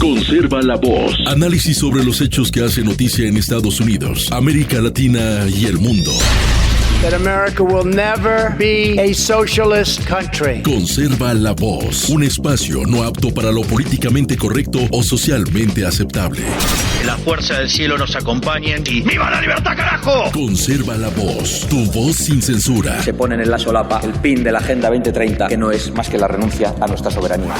Conserva la voz. Análisis sobre los hechos que hacen noticia en Estados Unidos, América Latina y el mundo. That America will never be a socialist country. Conserva la voz. Un espacio no apto para lo políticamente correcto o socialmente aceptable. Que la fuerza del cielo nos acompañe y ¡viva la libertad, carajo! Conserva la voz. Tu voz sin censura. Se ponen en la solapa el pin de la Agenda 2030, que no es más que la renuncia a nuestra soberanía.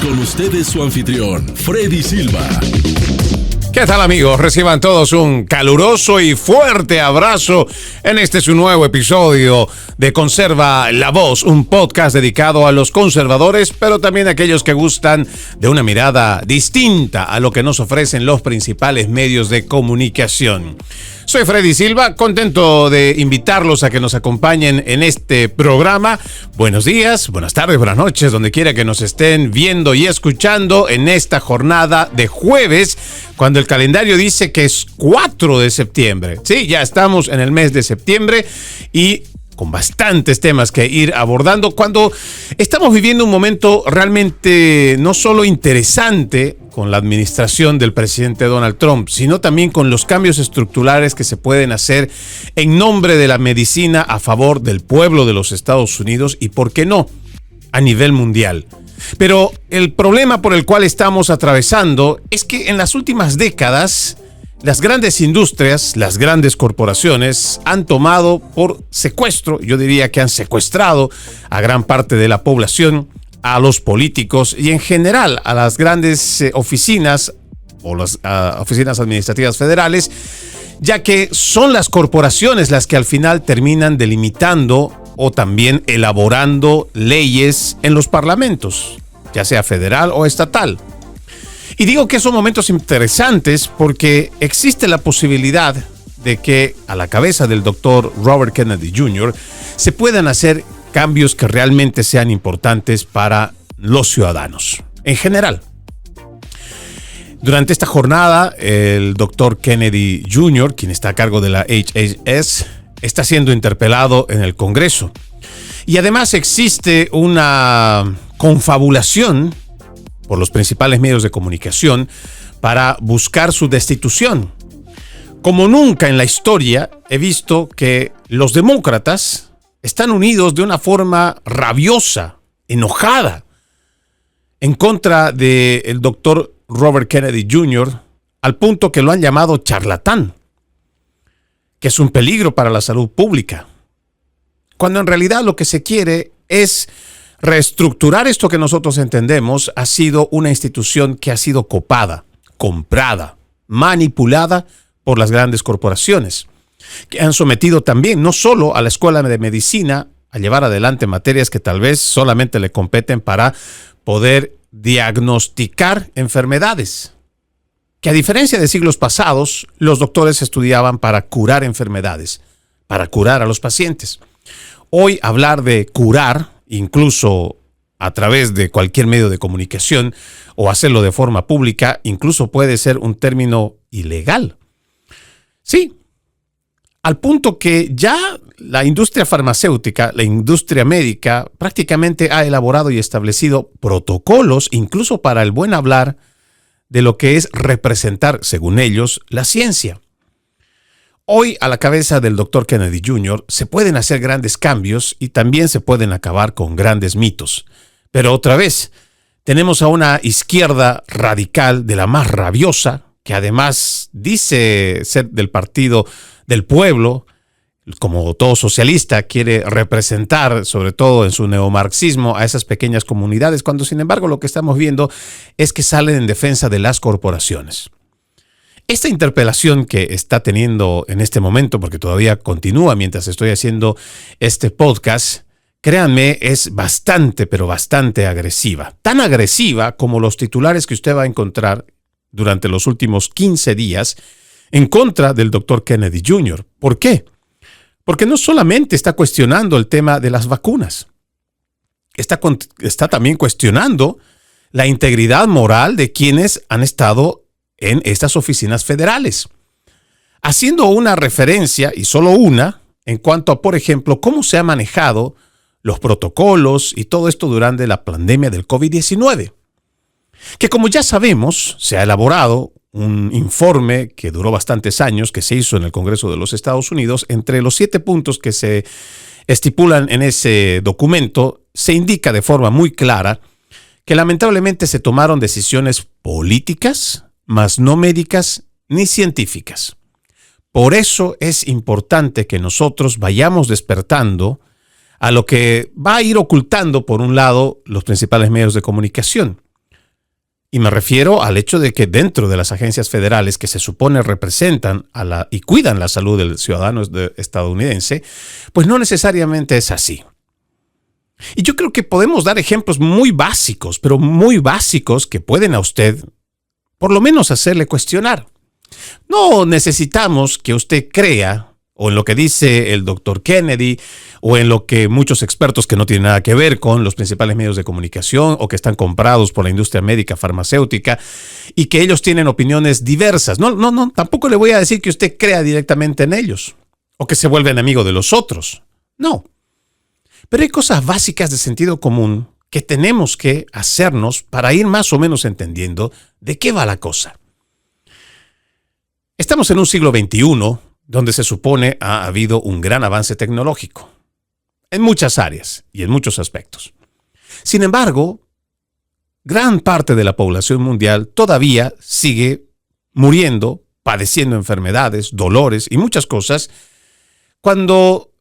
Con ustedes su anfitrión, Freddy Silva. ¿Qué tal, amigos? Reciban todos un caluroso y fuerte abrazo en este su nuevo episodio de Conserva la Voz, un podcast dedicado a los conservadores, pero también a aquellos que gustan de una mirada distinta a lo que nos ofrecen los principales medios de comunicación. Soy Freddy Silva, contento de invitarlos a que nos acompañen en este programa. Buenos días, buenas tardes, buenas noches, donde quiera que nos estén viendo y escuchando en esta jornada de jueves, cuando el calendario dice que es 4 de septiembre. Sí, ya estamos en el mes de septiembre y con bastantes temas que ir abordando, cuando estamos viviendo un momento realmente no solo interesante con la administración del presidente Donald Trump, sino también con los cambios estructurales que se pueden hacer en nombre de la medicina a favor del pueblo de los Estados Unidos y, ¿por qué no?, a nivel mundial. Pero el problema por el cual estamos atravesando es que en las últimas décadas las grandes industrias, las grandes corporaciones han tomado por secuestro, yo diría que han secuestrado a gran parte de la población, a los políticos y en general a las grandes oficinas o las oficinas administrativas federales, ya que son las corporaciones las que al final terminan delimitando o también elaborando leyes en los parlamentos, ya sea federal o estatal. Y digo que son momentos interesantes porque existe la posibilidad de que a la cabeza del doctor Robert Kennedy Jr. se puedan hacer cambios que realmente sean importantes para los ciudadanos en general. Durante esta jornada, el doctor Kennedy Jr., quien está a cargo de la HHS, está siendo interpelado en el Congreso. Y además existe una confabulación por los principales medios de comunicación para buscar su destitución. Como nunca en la historia he visto que los demócratas están unidos de una forma rabiosa, enojada, en contra del doctor Robert Kennedy Jr., al punto que lo han llamado charlatán, que es un peligro para la salud pública, cuando en realidad lo que se quiere es reestructurar esto que nosotros entendemos ha sido una institución que ha sido copada, comprada, manipulada por las grandes corporaciones, que han sometido también no solo a la escuela de medicina a llevar adelante materias que tal vez solamente le competen para poder diagnosticar enfermedades, que a diferencia de siglos pasados, los doctores estudiaban para curar enfermedades, para curar a los pacientes. Hoy hablar de curar, incluso a través de cualquier medio de comunicación o hacerlo de forma pública, incluso puede ser un término ilegal. Sí, al punto que ya la industria farmacéutica, la industria médica, prácticamente ha elaborado y establecido protocolos, incluso para el buen hablar de lo que es representar, según ellos, la ciencia. Hoy, a la cabeza del Dr. Kennedy Jr., se pueden hacer grandes cambios y también se pueden acabar con grandes mitos. Pero otra vez, tenemos a una izquierda radical de la más rabiosa, que además dice ser del partido del pueblo, como todo socialista, quiere representar, sobre todo en su neomarxismo, a esas pequeñas comunidades, cuando sin embargo lo que estamos viendo es que salen en defensa de las corporaciones. Esta interpelación que está teniendo en este momento, porque todavía continúa mientras estoy haciendo este podcast, créanme, es bastante, pero bastante agresiva. Tan agresiva como los titulares que usted va a encontrar durante los últimos 15 días en contra del Dr. Kennedy Jr. ¿Por qué? Porque no solamente está cuestionando el tema de las vacunas, está también cuestionando la integridad moral de quienes han estado en estas oficinas federales, haciendo una referencia, y solo una, en cuanto a, por ejemplo, cómo se ha manejado los protocolos y todo esto durante la pandemia del COVID-19. que como ya sabemos, se ha elaborado un informe que duró bastantes años, que se hizo en el Congreso de los Estados Unidos. Entre los 7 puntos que se estipulan en ese documento, se indica de forma muy clara que lamentablemente se tomaron decisiones políticas, mas no médicas ni científicas. Por eso es importante que nosotros vayamos despertando a lo que va a ir ocultando, por un lado, los principales medios de comunicación. Y me refiero al hecho de que dentro de las agencias federales que se supone representan y cuidan la salud del ciudadano estadounidense, pues no necesariamente es así. Y yo creo que podemos dar ejemplos muy básicos, pero muy básicos, que pueden a usted por lo menos hacerle cuestionar. No necesitamos que usted crea o en lo que dice el doctor Kennedy, o en lo que muchos expertos que no tienen nada que ver con los principales medios de comunicación o que están comprados por la industria médica farmacéutica y que ellos tienen opiniones diversas. No, tampoco le voy a decir que usted crea directamente en ellos o que se vuelve enemigo de los otros. No. Pero hay cosas básicas de sentido común que tenemos que hacernos para ir más o menos entendiendo de qué va la cosa. Estamos en un siglo XXI donde se supone ha habido un gran avance tecnológico en muchas áreas y en muchos aspectos. Sin embargo, gran parte de la población mundial todavía sigue muriendo, padeciendo enfermedades, dolores y muchas cosas, cuando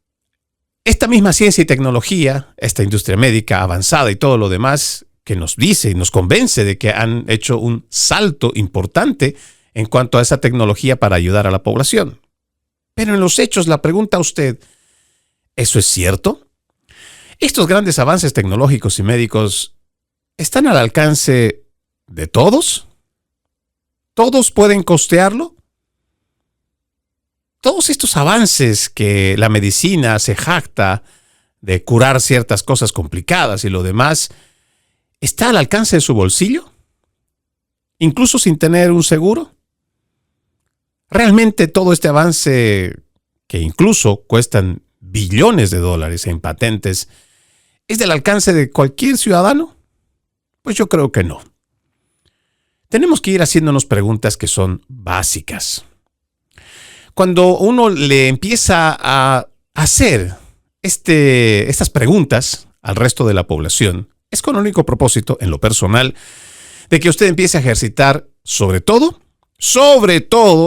esta misma ciencia y tecnología, esta industria médica avanzada y todo lo demás, que nos dice y nos convence de que han hecho un salto importante en cuanto a esa tecnología para ayudar a la población. Pero en los hechos, la pregunta a usted, ¿eso es cierto? ¿Estos grandes avances tecnológicos y médicos están al alcance de todos? ¿Todos pueden costearlo? Todos estos avances que la medicina se jacta de curar ciertas cosas complicadas y lo demás, ¿está al alcance de su bolsillo? ¿Incluso sin tener un seguro? Realmente todo este avance, que incluso cuestan billones de dólares en patentes, ¿es del alcance de cualquier ciudadano? Pues yo creo que no. Tenemos que ir haciéndonos preguntas que son básicas. Cuando uno le empieza a hacer estas preguntas al resto de la población, es con el único propósito, en lo personal, de que usted empiece a ejercitar sobre todo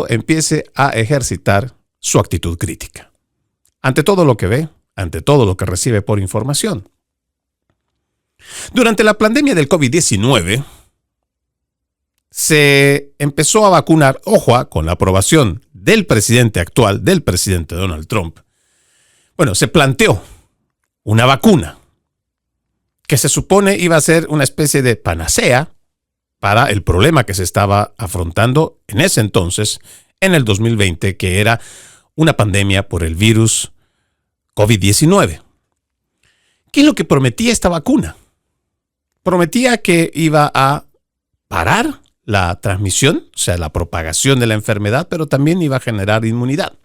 empiece a ejercitar su actitud crítica. Ante todo lo que ve, ante todo lo que recibe por información. Durante la pandemia del COVID-19, se empezó a vacunar, con la aprobación del presidente actual, del presidente Donald Trump. Bueno, se planteó una vacuna que se supone iba a ser una especie de panacea para el problema que se estaba afrontando en ese entonces, en el 2020, que era una pandemia por el virus COVID-19. ¿Qué es lo que prometía esta vacuna? Prometía que iba a parar la transmisión, o sea, la propagación de la enfermedad, pero también iba a generar inmunidad.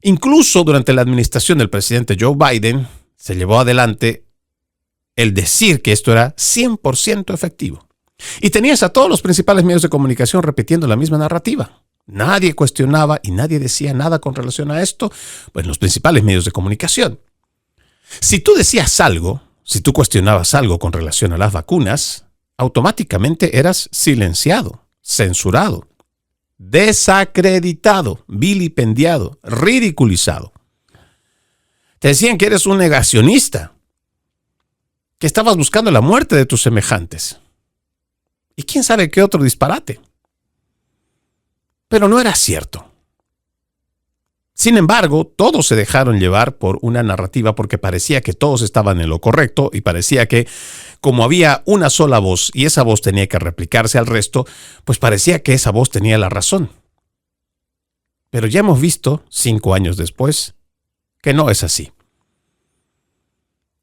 Incluso durante la administración del presidente Joe Biden, se llevó adelante el decir que esto era 100% efectivo. Y tenías a todos los principales medios de comunicación repitiendo la misma narrativa. Nadie cuestionaba y nadie decía nada con relación a esto, pues los principales medios de comunicación. Si tú decías algo, si tú cuestionabas algo con relación a las vacunas, automáticamente eras silenciado, censurado, desacreditado, vilipendiado, ridiculizado. Te decían que eres un negacionista, que estabas buscando la muerte de tus semejantes. Y quién sabe qué otro disparate. Pero no era cierto. Sin embargo, todos se dejaron llevar por una narrativa porque parecía que todos estaban en lo correcto y parecía que, como había una sola voz y esa voz tenía que replicarse al resto, pues parecía que esa voz tenía la razón. Pero ya hemos visto, 5 años después, que no es así.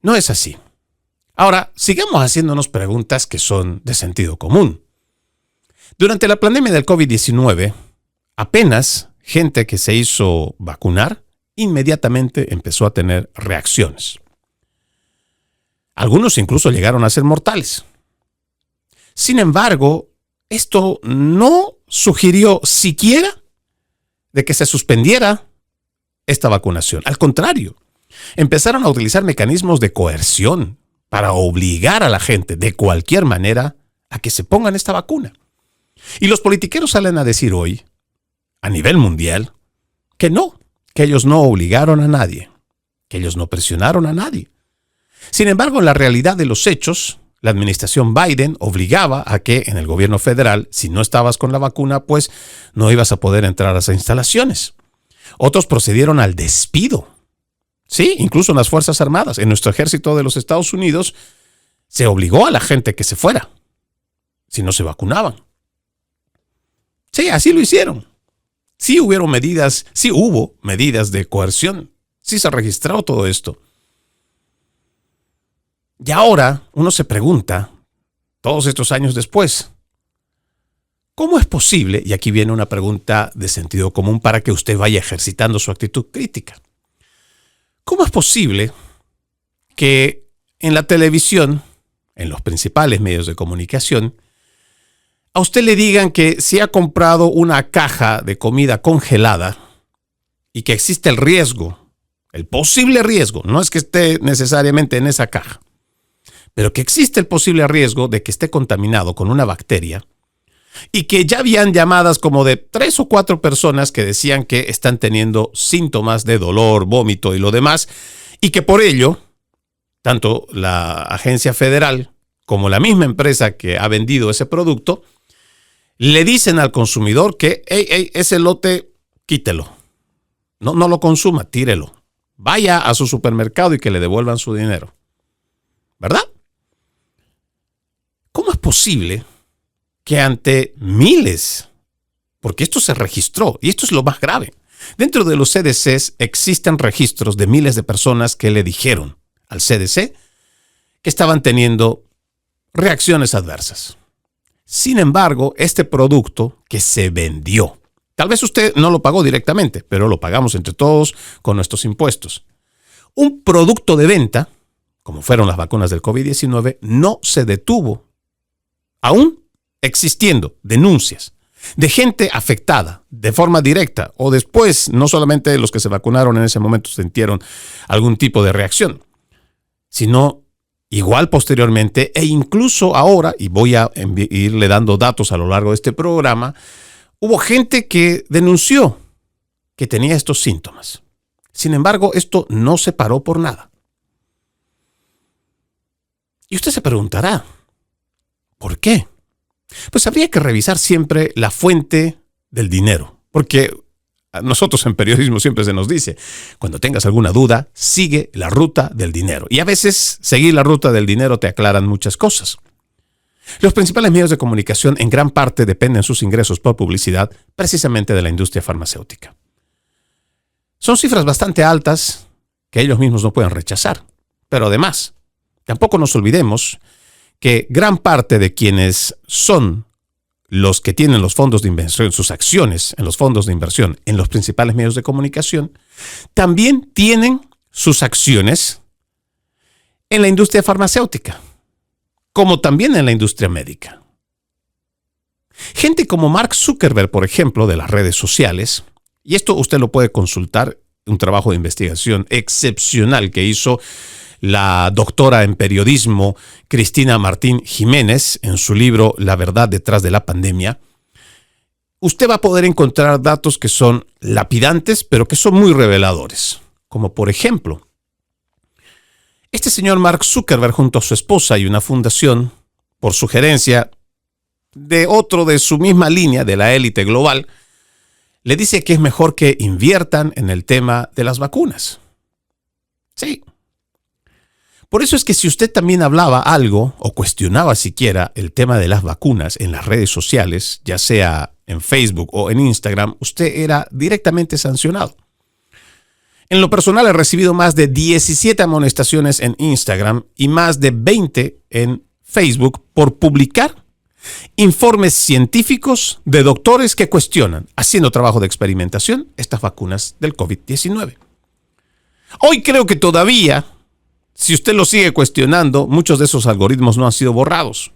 No es así. Ahora, sigamos haciéndonos preguntas que son de sentido común. Durante la pandemia del COVID-19, apenas gente que se hizo vacunar, inmediatamente empezó a tener reacciones. Algunos incluso llegaron a ser mortales. Sin embargo, esto no sugirió siquiera de que se suspendiera esta vacunación. Al contrario, empezaron a utilizar mecanismos de coerción para obligar a la gente de cualquier manera a que se pongan esta vacuna. Y los politiqueros salen a decir hoy, a nivel mundial, que no, que ellos no obligaron a nadie, que ellos no presionaron a nadie. Sin embargo, en la realidad de los hechos, la administración Biden obligaba a que en el gobierno federal, si no estabas con la vacuna, pues no ibas a poder entrar a esas instalaciones. Otros procedieron al despido. Sí, incluso en las Fuerzas Armadas, en nuestro ejército de los Estados Unidos, se obligó a la gente que se fuera, si no se vacunaban. Sí, así lo hicieron. Sí hubo medidas de coerción. Sí se registró todo esto. Y ahora uno se pregunta, todos estos años después, ¿cómo es posible? Y aquí viene una pregunta de sentido común para que usted vaya ejercitando su actitud crítica. ¿Cómo es posible que en la televisión, en los principales medios de comunicación, a usted le digan que si ha comprado una caja de comida congelada y que existe el riesgo, el posible riesgo, no es que esté necesariamente en esa caja, pero que existe el posible riesgo de que esté contaminado con una bacteria y que ya habían llamadas como de 3 o 4 personas que decían que están teniendo síntomas de dolor, vómito y lo demás, y que por ello, tanto la agencia federal como la misma empresa que ha vendido ese producto, le dicen al consumidor que ese lote, quítelo. No lo consuma, tírelo. Vaya a su supermercado y que le devuelvan su dinero. ¿Verdad? ¿Cómo es posible que ante miles, porque esto se registró, y esto es lo más grave, dentro de los CDCs existen registros de miles de personas que le dijeron al CDC que estaban teniendo reacciones adversas? Sin embargo, este producto que se vendió, tal vez usted no lo pagó directamente, pero lo pagamos entre todos con nuestros impuestos. Un producto de venta, como fueron las vacunas del COVID-19, no se detuvo, aún existiendo denuncias de gente afectada de forma directa o después, no solamente los que se vacunaron en ese momento sintieron algún tipo de reacción, sino igual posteriormente e incluso ahora, y voy a irle dando datos a lo largo de este programa, hubo gente que denunció que tenía estos síntomas. Sin embargo, esto no se paró por nada. Y usted se preguntará, ¿por qué? Pues habría que revisar siempre la fuente del dinero, porque a nosotros en periodismo siempre se nos dice, cuando tengas alguna duda, sigue la ruta del dinero. Y a veces seguir la ruta del dinero te aclaran muchas cosas. Los principales medios de comunicación en gran parte dependen sus ingresos por publicidad precisamente de la industria farmacéutica. Son cifras bastante altas que ellos mismos no pueden rechazar. Pero además, tampoco nos olvidemos que gran parte de quienes son los que tienen los fondos de inversión, sus acciones en los fondos de inversión en los principales medios de comunicación, también tienen sus acciones en la industria farmacéutica, como también en la industria médica. Gente como Mark Zuckerberg, por ejemplo, de las redes sociales, y esto usted lo puede consultar, un trabajo de investigación excepcional que hizo la doctora en periodismo Cristina Martín Jiménez en su libro La verdad detrás de la pandemia. Usted va a poder encontrar datos que son lapidantes, pero que son muy reveladores. Como por ejemplo, este señor Mark Zuckerberg junto a su esposa y una fundación, por sugerencia de otro de su misma línea, de la élite global, le dice que es mejor que inviertan en el tema de las vacunas. Sí. Por eso es que si usted también hablaba algo o cuestionaba siquiera el tema de las vacunas en las redes sociales, ya sea en Facebook o en Instagram, usted era directamente sancionado. En lo personal he recibido más de 17 amonestaciones en Instagram y más de 20 en Facebook por publicar informes científicos de doctores que cuestionan, haciendo trabajo de experimentación, estas vacunas del COVID-19. Hoy creo que todavía, si usted lo sigue cuestionando, muchos de esos algoritmos no han sido borrados.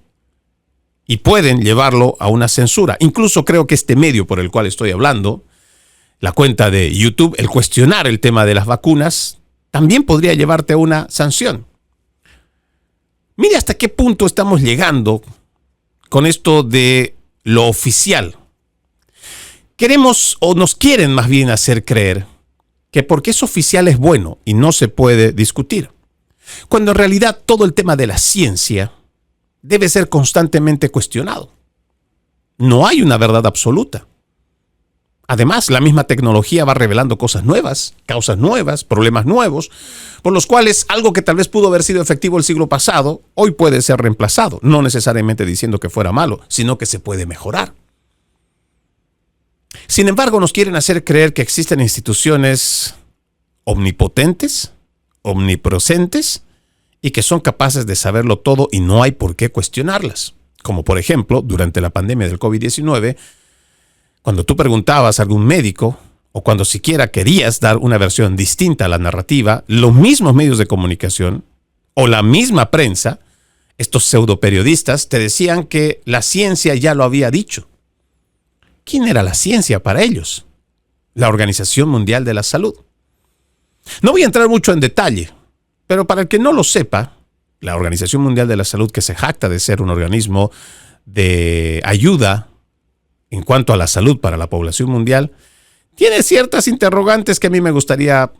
y pueden llevarlo a una censura. Incluso creo que este medio por el cual estoy hablando, la cuenta de YouTube, el cuestionar el tema de las vacunas, también podría llevarte a una sanción. Mire hasta qué punto estamos llegando con esto de lo oficial. Queremos, o nos quieren más bien hacer creer, que porque es oficial es bueno y no se puede discutir. Cuando en realidad todo el tema de la ciencia debe ser constantemente cuestionado. No hay una verdad absoluta. Además, la misma tecnología va revelando cosas nuevas, causas nuevas, problemas nuevos, por los cuales algo que tal vez pudo haber sido efectivo el siglo pasado, hoy puede ser reemplazado. No necesariamente diciendo que fuera malo, sino que se puede mejorar. Sin embargo, nos quieren hacer creer que existen instituciones omnipotentes, omnipresentes, y que son capaces de saberlo todo y no hay por qué cuestionarlas. Como por ejemplo, durante la pandemia del COVID-19, cuando tú preguntabas a algún médico, o cuando siquiera querías dar una versión distinta a la narrativa, los mismos medios de comunicación, o la misma prensa, estos pseudoperiodistas, te decían que la ciencia ya lo había dicho. ¿Quién era la ciencia para ellos? La Organización Mundial de la Salud. No voy a entrar mucho en detalle, pero para el que no lo sepa, la Organización Mundial de la Salud, que se jacta de ser un organismo de ayuda en cuanto a la salud para la población mundial, tiene ciertas interrogantes que a mí me gustaría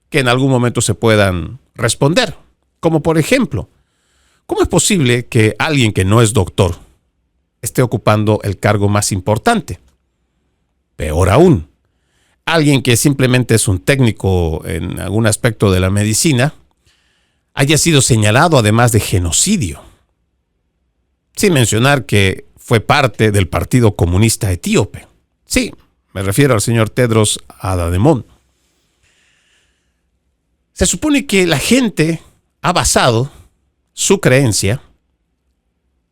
que en algún momento se puedan responder. Como por ejemplo, ¿cómo es posible que alguien que no es doctor esté ocupando el cargo más importante? Peor aún, alguien que simplemente es un técnico en algún aspecto de la medicina haya sido señalado además de genocidio. Sin mencionar que fue parte del Partido Comunista Etíope. Sí, me refiero al señor Tedros Adhanom. Se supone que la gente ha basado su creencia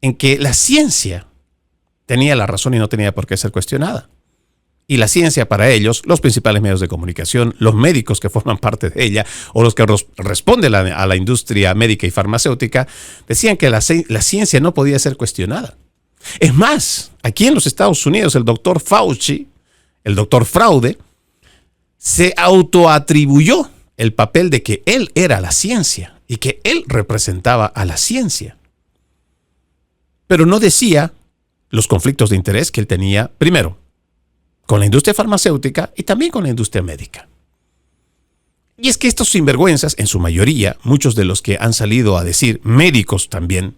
en que la ciencia tenía la razón y no tenía por qué ser cuestionada. Y la ciencia para ellos, los principales medios de comunicación, los médicos que forman parte de ella o los que responden a la industria médica y farmacéutica, decían que la ciencia no podía ser cuestionada. Es más, aquí en los Estados Unidos el doctor Fauci, el doctor Fraude, se autoatribuyó el papel de que él era la ciencia y que él representaba a la ciencia. Pero no decía los conflictos de interés que él tenía, primero, con la industria farmacéutica y también con la industria médica. Y es que estos sinvergüenzas, en su mayoría, muchos de los que han salido a decir, médicos también,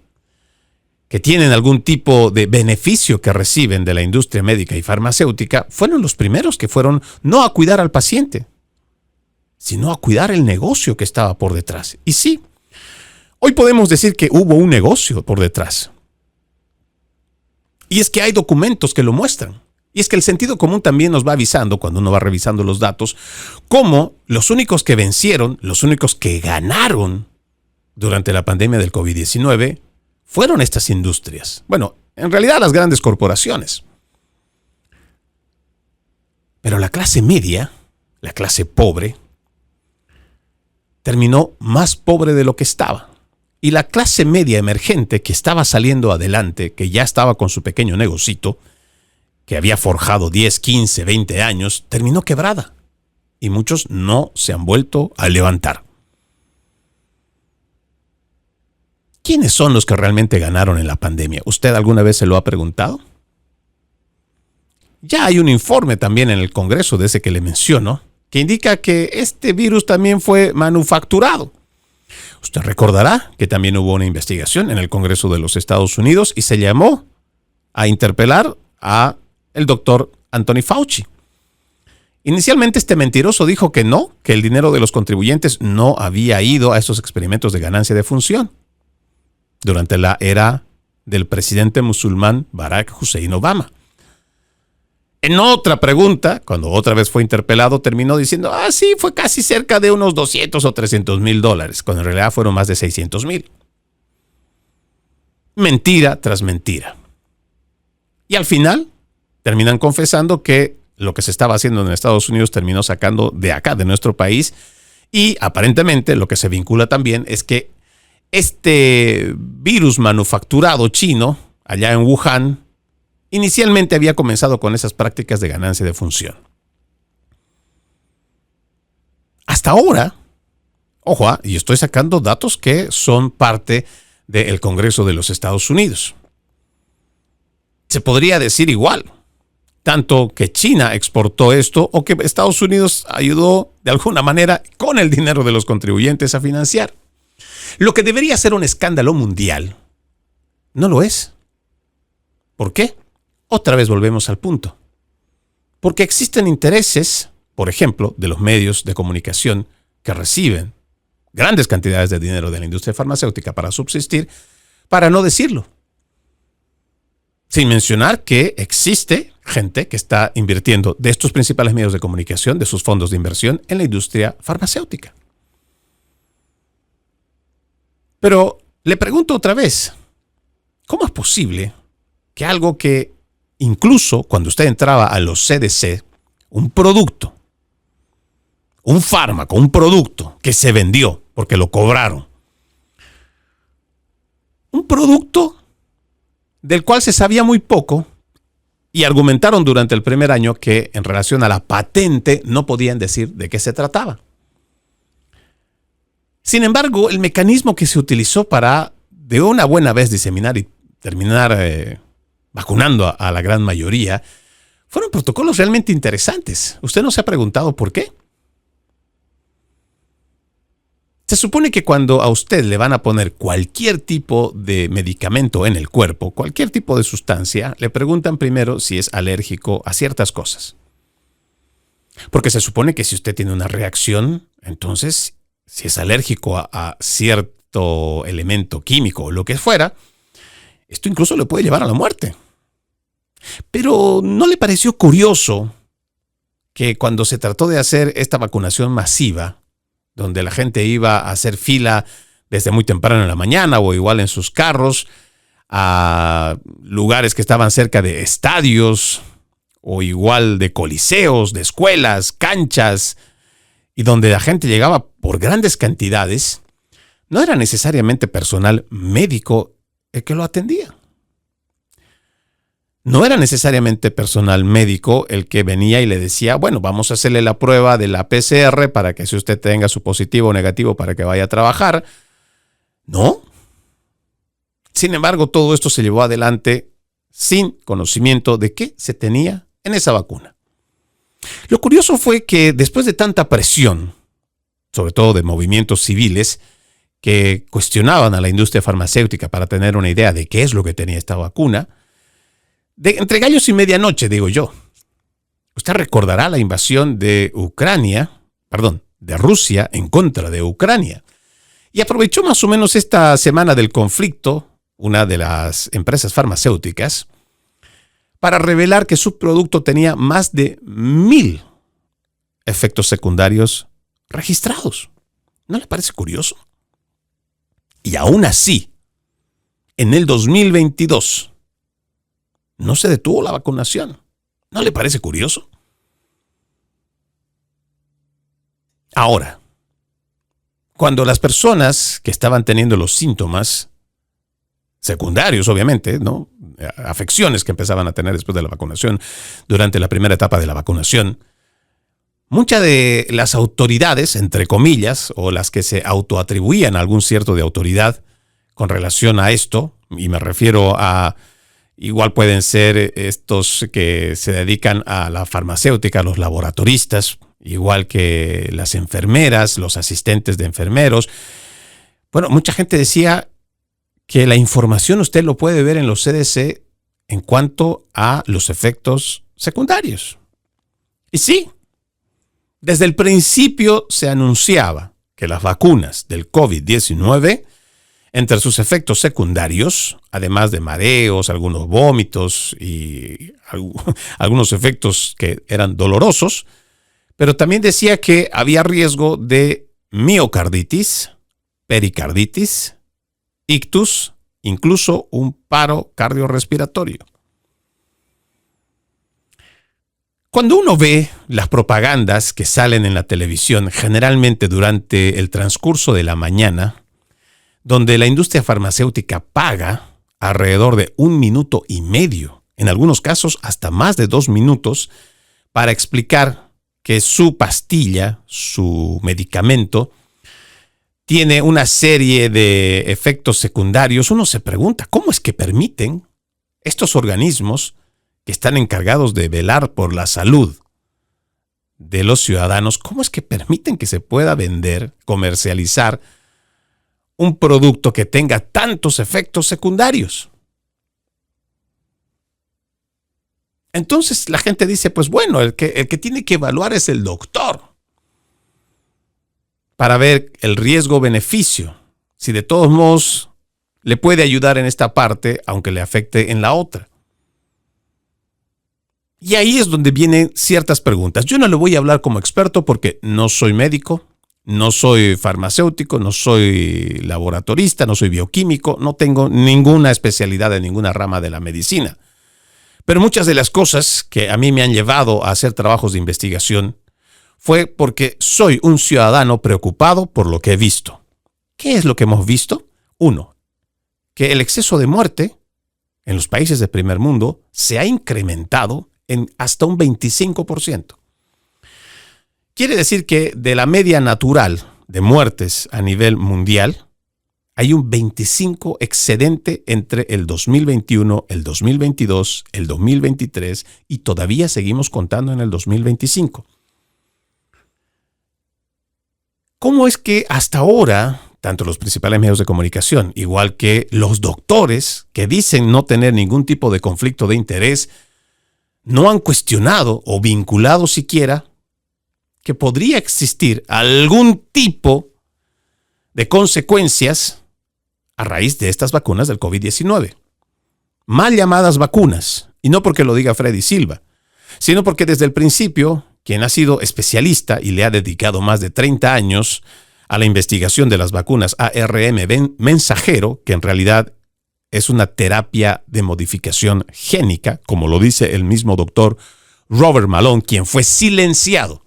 que tienen algún tipo de beneficio que reciben de la industria médica y farmacéutica, fueron los primeros que fueron no a cuidar al paciente, sino a cuidar el negocio que estaba por detrás. Y sí, hoy podemos decir que hubo un negocio por detrás. Y es que hay documentos que lo muestran. Y es que el sentido común también nos va avisando, cuando uno va revisando los datos, cómo los únicos que vencieron, los únicos que ganaron durante la pandemia del COVID-19 fueron estas industrias. Bueno, en realidad las grandes corporaciones. Pero la clase media, la clase pobre, terminó más pobre de lo que estaba. Y la clase media emergente que estaba saliendo adelante, que ya estaba con su pequeño negocito, que había forjado 10, 15, 20 años, terminó quebrada. Y muchos no se han vuelto a levantar. ¿Quiénes son los que realmente ganaron en la pandemia? ¿Usted alguna vez se lo ha preguntado? Ya hay un informe también en el Congreso de ese que le menciono, que indica que este virus también fue manufacturado. Usted recordará que también hubo una investigación en el Congreso de los Estados Unidos y se llamó a interpelar a el doctor Anthony Fauci. Inicialmente este mentiroso dijo que no, que el dinero de los contribuyentes no había ido a esos experimentos de ganancia de función durante la era del presidente musulmán Barack Hussein Obama. En otra pregunta, cuando otra vez fue interpelado, terminó diciendo, sí, fue casi cerca de unos 200 o 300 mil dólares, cuando en realidad fueron más de 600 mil. Mentira tras mentira. Y al final terminan confesando que lo que se estaba haciendo en Estados Unidos terminó sacando de acá, de nuestro país, y aparentemente lo que se vincula también es que este virus manufacturado chino allá en Wuhan, inicialmente había comenzado con esas prácticas de ganancia de función. Hasta ahora, ojo, y estoy sacando datos que son parte del Congreso de los Estados Unidos. Se podría decir igual, tanto que China exportó esto o que Estados Unidos ayudó de alguna manera con el dinero de los contribuyentes a financiar. Lo que debería ser un escándalo mundial, no lo es. ¿Por qué? Otra vez volvemos al punto. Porque existen intereses, por ejemplo, de los medios de comunicación que reciben grandes cantidades de dinero de la industria farmacéutica para subsistir, para no decirlo. Sin mencionar que existe gente que está invirtiendo de estos principales medios de comunicación, de sus fondos de inversión, en la industria farmacéutica. Pero le pregunto otra vez, ¿cómo es posible que algo que incluso cuando usted entraba a los CDC, un producto, un fármaco, un producto que se vendió porque lo cobraron, un producto del cual se sabía muy poco y argumentaron durante el primer año que en relación a la patente no podían decir de qué se trataba? Sin embargo, el mecanismo que se utilizó para de una buena vez diseminar y terminar vacunando a la gran mayoría fueron protocolos realmente interesantes. ¿Usted no se ha preguntado por qué? Se supone que cuando a usted le van a poner cualquier tipo de medicamento en el cuerpo, cualquier tipo de sustancia, le preguntan primero si es alérgico a ciertas cosas. Porque se supone que si usted tiene una reacción, entonces, si es alérgico a cierto elemento químico o lo que fuera, esto incluso le puede llevar a la muerte. Pero ¿no le pareció curioso que cuando se trató de hacer esta vacunación masiva, donde la gente iba a hacer fila desde muy temprano en la mañana o igual en sus carros, a lugares que estaban cerca de estadios o igual de coliseos, de escuelas, canchas, y donde la gente llegaba por grandes cantidades, no era necesariamente personal médico el que lo atendía? No era necesariamente personal médico el que venía y le decía, bueno, vamos a hacerle la prueba de la PCR para que si usted tenga su positivo o negativo para que vaya a trabajar. No. Sin embargo, todo esto se llevó adelante sin conocimiento de qué se tenía en esa vacuna. Lo curioso fue que después de tanta presión, sobre todo de movimientos civiles, que cuestionaban a la industria farmacéutica para tener una idea de qué es lo que tenía esta vacuna, entre gallos y medianoche, digo yo. Usted recordará la invasión de Rusia en contra de Ucrania. Y aprovechó más o menos esta semana del conflicto, una de las empresas farmacéuticas, para revelar que su producto tenía más de 1,000 efectos secundarios registrados. ¿No le parece curioso? Y aún así, en el 2022, no se detuvo la vacunación. ¿No le parece curioso? Ahora, cuando las personas que estaban teniendo los síntomas secundarios, obviamente, ¿no?, afecciones que empezaban a tener después de la vacunación, durante la primera etapa de la vacunación, muchas de las autoridades, entre comillas, o las que se autoatribuían algún cierto de autoridad con relación a esto, y me refiero a, igual pueden ser estos que se dedican a la farmacéutica, los laboratoristas, igual que las enfermeras, los asistentes de enfermeros. Bueno, mucha gente decía que la información usted lo puede ver en los CDC en cuanto a los efectos secundarios. Y sí, desde el principio se anunciaba que las vacunas del COVID-19, entre sus efectos secundarios, además de mareos, algunos vómitos y algunos efectos que eran dolorosos, pero también decía que había riesgo de miocarditis, pericarditis, ictus, incluso un paro cardiorrespiratorio. Cuando uno ve las propagandas que salen en la televisión, generalmente durante el transcurso de la mañana, donde la industria farmacéutica paga alrededor de 1 minuto y medio, en algunos casos hasta más de 2 minutos, para explicar que su pastilla, su medicamento, tiene una serie de efectos secundarios. Uno se pregunta, ¿cómo es que permiten estos organismos que están encargados de velar por la salud de los ciudadanos, cómo es que permiten que se pueda vender, comercializar un producto que tenga tantos efectos secundarios? Entonces la gente dice, pues bueno, el que tiene que evaluar es el doctor para ver el riesgo-beneficio, si de todos modos le puede ayudar en esta parte, aunque le afecte en la otra. Y ahí es donde vienen ciertas preguntas. Yo no le voy a hablar como experto porque no soy médico, no soy farmacéutico, no soy laboratorista, no soy bioquímico, no tengo ninguna especialidad en ninguna rama de la medicina. Pero muchas de las cosas que a mí me han llevado a hacer trabajos de investigación fue porque soy un ciudadano preocupado por lo que he visto. ¿Qué es lo que hemos visto? 1, que el exceso de muerte en los países del primer mundo se ha incrementado en hasta un 25%. Quiere decir que de la media natural de muertes a nivel mundial, hay un 25 excedente entre el 2021, el 2022, el 2023 y todavía seguimos contando en el 2025. ¿Cómo es que hasta ahora, tanto los principales medios de comunicación, igual que los doctores que dicen no tener ningún tipo de conflicto de interés, no han cuestionado o vinculado siquiera que podría existir algún tipo de consecuencias a raíz de estas vacunas del COVID-19? Mal llamadas vacunas, y no porque lo diga Freddy Silva, sino porque desde el principio, quien ha sido especialista y le ha dedicado más de 30 años a la investigación de las vacunas ARN mensajero, que en realidad es una terapia de modificación génica, como lo dice el mismo doctor Robert Malone, quien fue silenciado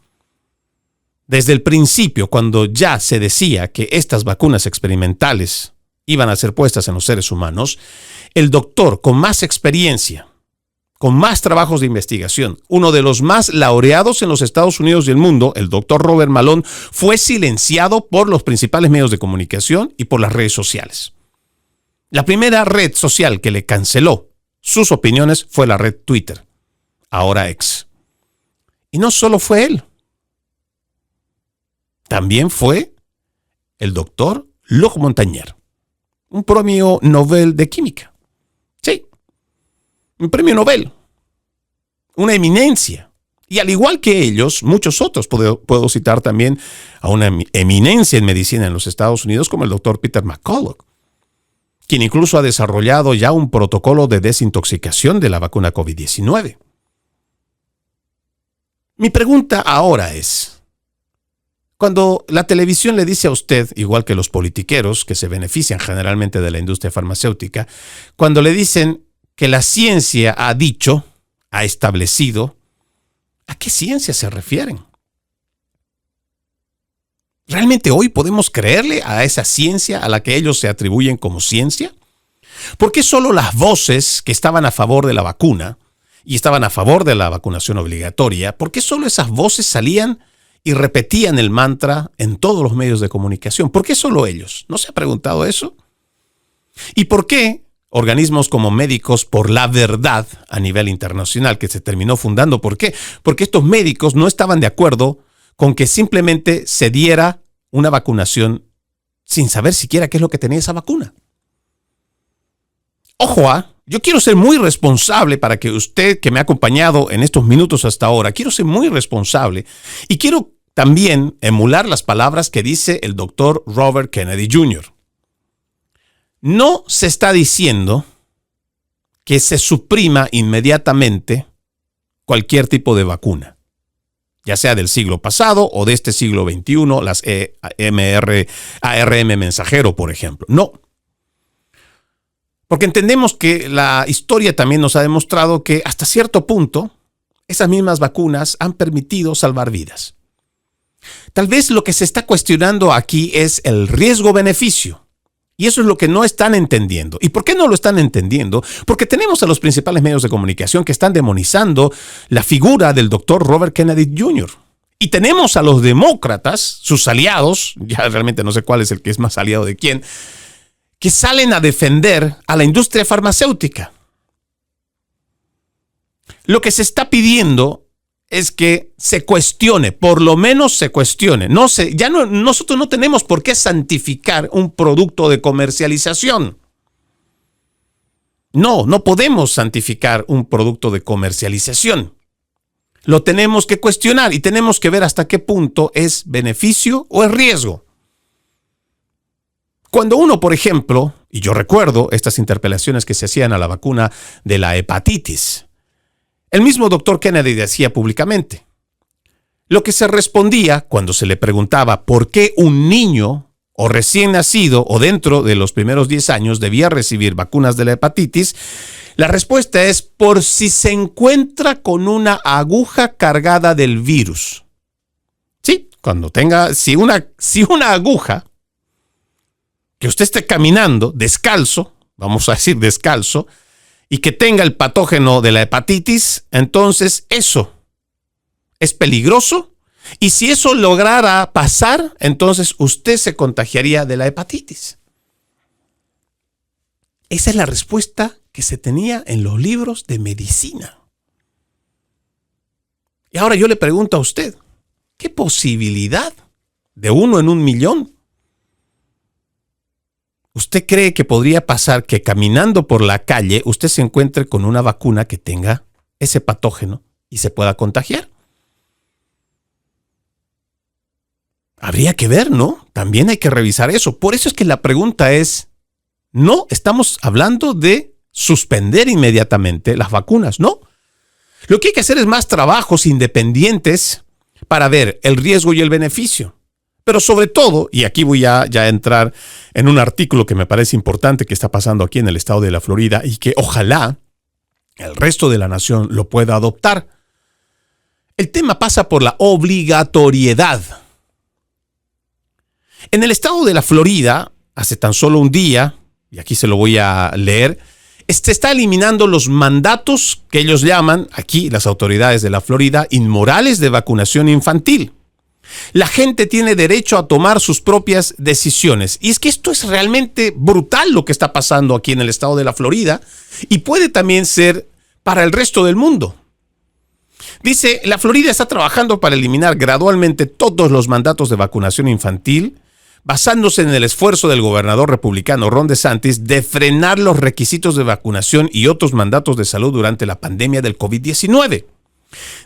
desde el principio, cuando ya se decía que estas vacunas experimentales iban a ser puestas en los seres humanos. El doctor con más experiencia, con más trabajos de investigación, uno de los más laureados en los Estados Unidos y el mundo, el doctor Robert Malone, fue silenciado por los principales medios de comunicación y por las redes sociales. La primera red social que le canceló sus opiniones fue la red Twitter, ahora X. Y no solo fue él, también fue el doctor Luc Montagnier, un premio Nobel de Química. Sí, un premio Nobel, una eminencia. Y al igual que ellos, muchos otros, puedo citar también a una eminencia en medicina en los Estados Unidos como el doctor Peter McCullough, quien incluso ha desarrollado ya un protocolo de desintoxicación de la vacuna COVID-19. Mi pregunta ahora es, cuando la televisión le dice a usted, igual que los politiqueros que se benefician generalmente de la industria farmacéutica, cuando le dicen que la ciencia ha dicho, ha establecido, ¿a qué ciencia se refieren? ¿Realmente hoy podemos creerle a esa ciencia a la que ellos se atribuyen como ciencia? ¿Por qué solo las voces que estaban a favor de la vacuna y estaban a favor de la vacunación obligatoria, por qué solo esas voces salían y repetían el mantra en todos los medios de comunicación? ¿Por qué solo ellos? ¿No se ha preguntado eso? ¿Y por qué organismos como Médicos por la Verdad a nivel internacional, que se terminó fundando? ¿Por qué? Porque estos médicos no estaban de acuerdo con que simplemente se diera una vacunación sin saber siquiera qué es lo que tenía esa vacuna. Ojo, yo quiero ser muy responsable para que usted, que me ha acompañado en estos minutos hasta ahora, quiero ser muy responsable y quiero también emular las palabras que dice el doctor Robert Kennedy Jr. No se está diciendo que se suprima inmediatamente cualquier tipo de vacuna, ya sea del siglo pasado o de este siglo XXI, las ARN mensajero, por ejemplo. No. Porque entendemos que la historia también nos ha demostrado que hasta cierto punto esas mismas vacunas han permitido salvar vidas. Tal vez lo que se está cuestionando aquí es el riesgo-beneficio. Y eso es lo que no están entendiendo. ¿Y por qué no lo están entendiendo? Porque tenemos a los principales medios de comunicación que están demonizando la figura del doctor Robert Kennedy Jr. Y tenemos a los demócratas, sus aliados, ya realmente no sé cuál es el que es más aliado de quién, que salen a defender a la industria farmacéutica. Lo que se está pidiendo es que se cuestione, por lo menos se cuestione. Nosotros no tenemos por qué santificar un producto de comercialización. No podemos santificar un producto de comercialización. Lo tenemos que cuestionar y tenemos que ver hasta qué punto es beneficio o es riesgo. Cuando uno, por ejemplo, y yo recuerdo estas interpelaciones que se hacían a la vacuna de la hepatitis, el mismo doctor Kennedy decía públicamente, lo que se respondía cuando se le preguntaba por qué un niño o recién nacido o dentro de los primeros 10 años debía recibir vacunas de la hepatitis, la respuesta es por si se encuentra con una aguja cargada del virus. Sí, si una aguja, que usted esté caminando descalzo, vamos a decir descalzo, y que tenga el patógeno de la hepatitis, entonces eso es peligroso. Y si eso lograra pasar, entonces usted se contagiaría de la hepatitis. Esa es la respuesta que se tenía en los libros de medicina. Y ahora yo le pregunto a usted, ¿qué posibilidad de 1 en 1.000.000? ¿Usted cree que podría pasar que caminando por la calle usted se encuentre con una vacuna que tenga ese patógeno y se pueda contagiar? Habría que ver, ¿no? También hay que revisar eso. Por eso es que la pregunta es, no estamos hablando de suspender inmediatamente las vacunas, ¿no? Lo que hay que hacer es más trabajos independientes para ver el riesgo y el beneficio. Pero sobre todo, y aquí voy ya a entrar en un artículo que me parece importante que está pasando aquí en el estado de la Florida y que ojalá el resto de la nación lo pueda adoptar. El tema pasa por la obligatoriedad. En el estado de la Florida, hace tan solo un día, y aquí se lo voy a leer, se está eliminando los mandatos que ellos llaman, aquí las autoridades de la Florida, inmorales de vacunación infantil. La gente tiene derecho a tomar sus propias decisiones. Y es que esto es realmente brutal lo que está pasando aquí en el estado de la Florida y puede también ser para el resto del mundo. Dice, la Florida está trabajando para eliminar gradualmente todos los mandatos de vacunación infantil, basándose en el esfuerzo del gobernador republicano Ron DeSantis de frenar los requisitos de vacunación y otros mandatos de salud durante la pandemia del COVID-19.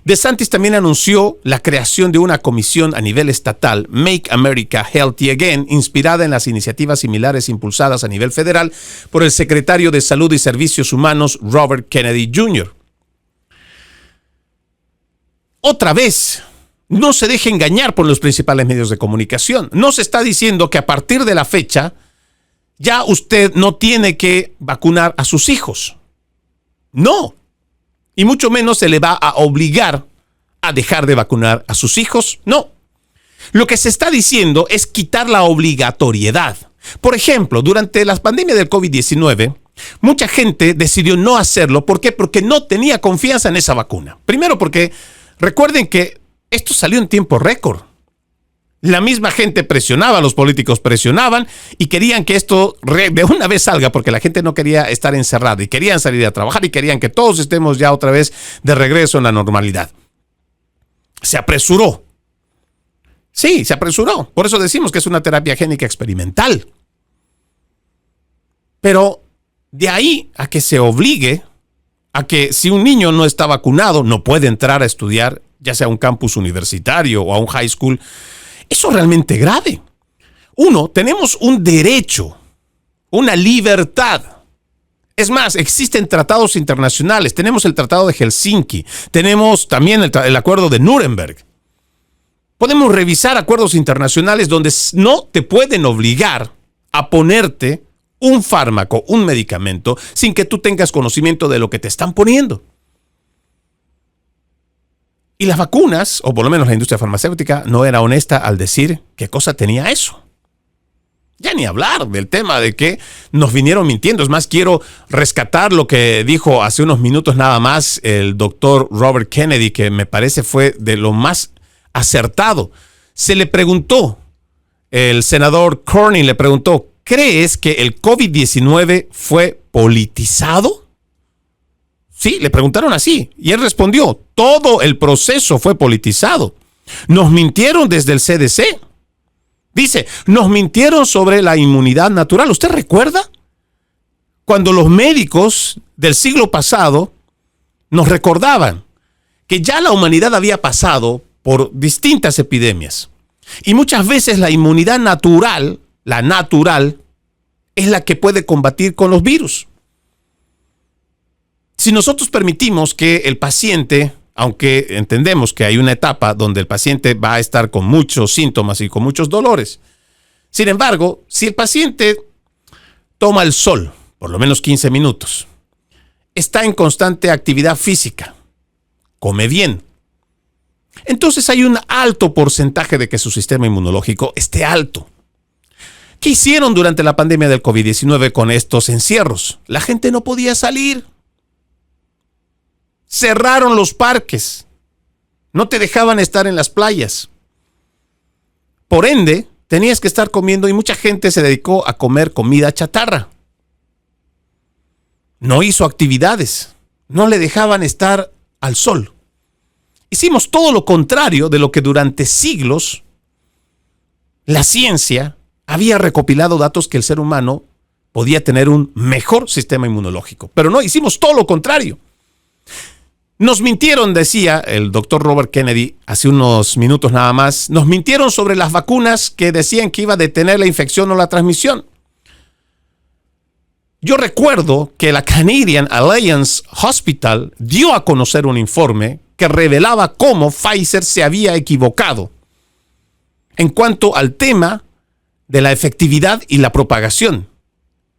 DeSantis también anunció la creación de una comisión a nivel estatal, Make America Healthy Again, inspirada en las iniciativas similares impulsadas a nivel federal por el secretario de Salud y Servicios Humanos, Robert Kennedy Jr. Otra vez, no se deje engañar por los principales medios de comunicación. No se está diciendo que a partir de la fecha ya usted no tiene que vacunar a sus hijos. No. Y mucho menos se le va a obligar a dejar de vacunar a sus hijos. No. Lo que se está diciendo es quitar la obligatoriedad. Por ejemplo, durante la pandemia del COVID-19, mucha gente decidió no hacerlo. ¿Por qué? Porque no tenía confianza en esa vacuna. Primero porque recuerden que esto salió en tiempo récord. La misma gente presionaba, los políticos presionaban y querían que esto de una vez salga porque la gente no quería estar encerrada y querían salir a trabajar y querían que todos estemos ya otra vez de regreso en la normalidad. Se apresuró. Sí, se apresuró. Por eso decimos que es una terapia génica experimental. Pero de ahí a que se obligue a que si un niño no está vacunado no puede entrar a estudiar, ya sea a un campus universitario o a un high school, eso es realmente grave. Uno, tenemos un derecho, una libertad. Es más, existen tratados internacionales. Tenemos el Tratado de Helsinki. Tenemos también el Acuerdo de Nuremberg. Podemos revisar acuerdos internacionales donde no te pueden obligar a ponerte un fármaco, un medicamento, sin que tú tengas conocimiento de lo que te están poniendo. Y las vacunas, o por lo menos la industria farmacéutica, no era honesta al decir qué cosa tenía eso. Ya ni hablar del tema de que nos vinieron mintiendo. Es más, quiero rescatar lo que dijo hace unos minutos nada más el doctor Robert Kennedy, que me parece fue de lo más acertado. Se le preguntó, el senador Cornyn le preguntó, ¿crees que el COVID-19 fue politizado? Sí, le preguntaron así. Y él respondió, todo el proceso fue politizado. Nos mintieron desde el CDC. Dice, nos mintieron sobre la inmunidad natural. ¿Usted recuerda? Cuando los médicos del siglo pasado nos recordaban que ya la humanidad había pasado por distintas epidemias. Y muchas veces la inmunidad natural, la natural, es la que puede combatir con los virus. Si nosotros permitimos que el paciente, aunque entendemos que hay una etapa donde el paciente va a estar con muchos síntomas y con muchos dolores, sin embargo, si el paciente toma el sol, por lo menos 15 minutos, está en constante actividad física, come bien, entonces hay un alto porcentaje de que su sistema inmunológico esté alto. ¿Qué hicieron durante la pandemia del COVID-19 con estos encierros? La gente no podía salir. Cerraron los parques. No te dejaban estar en las playas. Por ende, tenías que estar comiendo y mucha gente se dedicó a comer comida chatarra. No hizo actividades. No le dejaban estar al sol. Hicimos todo lo contrario de lo que durante siglos la ciencia había recopilado datos que el ser humano podía tener un mejor sistema inmunológico. Pero no, hicimos todo lo contrario. Nos mintieron, decía el doctor Robert Kennedy hace unos minutos nada más, nos mintieron sobre las vacunas que decían que iba a detener la infección o la transmisión. Yo recuerdo que la Canadian Alliance Hospital dio a conocer un informe que revelaba cómo Pfizer se había equivocado en cuanto al tema de la efectividad y la propagación.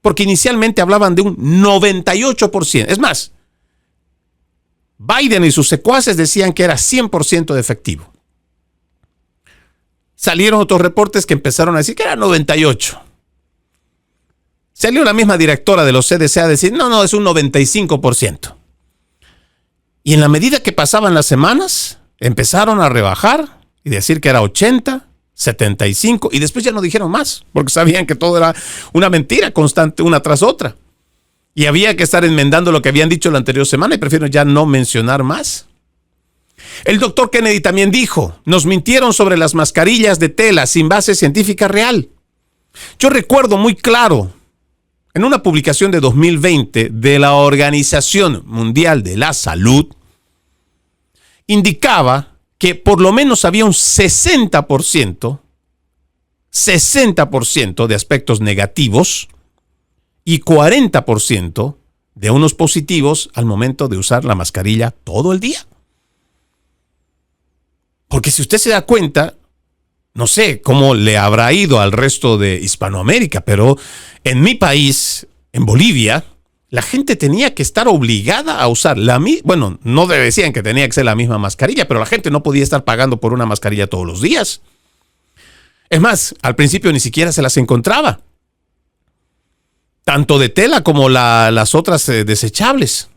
Porque inicialmente hablaban de un 98%. Es más, Biden y sus secuaces decían que era 100% de efectivo. Salieron otros reportes que empezaron a decir que era 98%. Salió la misma directora de los CDC a decir, no, es un 95%. Y en la medida que pasaban las semanas, empezaron a rebajar y decir que era 80%, 75%, y después ya no dijeron más, porque sabían que todo era una mentira constante, una tras otra. Y había que estar enmendando lo que habían dicho la anterior semana y prefiero ya no mencionar más. El doctor Kennedy también dijo, nos mintieron sobre las mascarillas de tela sin base científica real. Yo recuerdo muy claro, en una publicación de 2020 de la Organización Mundial de la Salud, indicaba que por lo menos había un 60% de aspectos negativos y 40% de unos positivos al momento de usar la mascarilla todo el día. Porque si usted se da cuenta, no sé cómo le habrá ido al resto de Hispanoamérica, pero en mi país, en Bolivia, la gente tenía que estar obligada a usar bueno, no decían que tenía que ser la misma mascarilla, pero la gente no podía estar pagando por una mascarilla todos los días. Es más, al principio ni siquiera se las encontraba. Tanto de tela como las otras desechables.